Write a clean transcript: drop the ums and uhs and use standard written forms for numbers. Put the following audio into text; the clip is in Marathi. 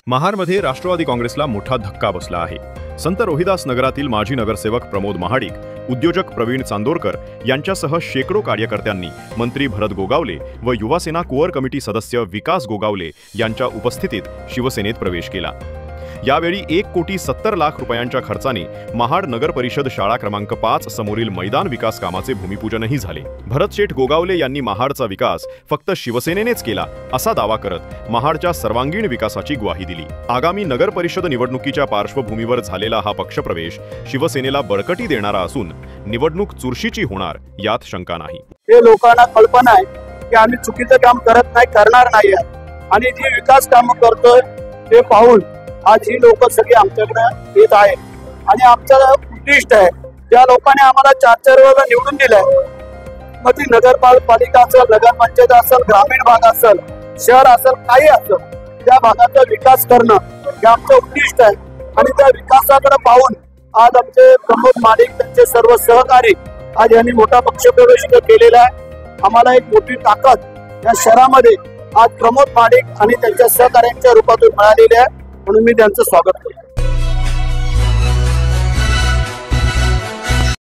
महाडमध्ये राष्ट्रवादी काँग्रेसला मोठा धक्का बसला आहे। संत रोहिदास नगरातील माजी नगरसेवक प्रमोद महाडिक, उद्योजक प्रवीण चांदोरकर यांच्यासह शेकडो कार्यकर्त्यांनी मंत्री भरत गोगावले व युवासेना कोअर कमिटी सदस्य विकास गोगावले यांच्या उपस्थितीत शिवसेनेत प्रवेश केला। यावेळी 1,70,00,000 रुपयांच्या खर्चाने महाड नगर परिषद शाळा क्रमांक 5 समोरील मैदान विकास कामाचे भूमिपूजनही झाले। भरत शेठ गोगावले यांनी महाडचा विकास फक्त शिवसेनेनेच केला असा दावा करत महाडच्या सर्वांगीण विकासाची ग्वाही दिली। आगामी नगर परिषद निवडणुकीच्या पार्श्वभूमीवर झालेला हा पक्षप्रवेश शिवसेनेला बळकटी देणारा असून निवडणूक चुरशीची होणार यात शंका नाही। हे लोकांना कल्पना आहे की आम्ही चुकीचं काम करत नाही, करणार नाही आणि जे विकास काम करतोय ते पाहून आज ही लोक सगळी आमच्याकडे येत आहे आणि आमचं उद्दिष्ट आहे ज्या लोकांनी आम्हाला 4-4 वेळा निवडून दिलंय, मग ती नगरपालिका असेल, नगरपंचायत असेल, ग्रामीण भाग असेल, शहर असेल, काही असेल, त्या भागाचा विकास करणं हे आमचं उद्दिष्ट आहे। आणि त्या विकासाकडे पाहून आज आमचे प्रमोद महाडिक त्यांचे सर्व सहकारी आज यांनी मोठा पक्षप्रवेश केलेला आहे। आम्हाला एक मोठी ताकद या शहरामध्ये आज प्रमोद महाडिक आणि त्यांच्या सहकार्यांच्या रूपातून मिळालेली आहे, म्हणून मी त्यांचं स्वागत करतो।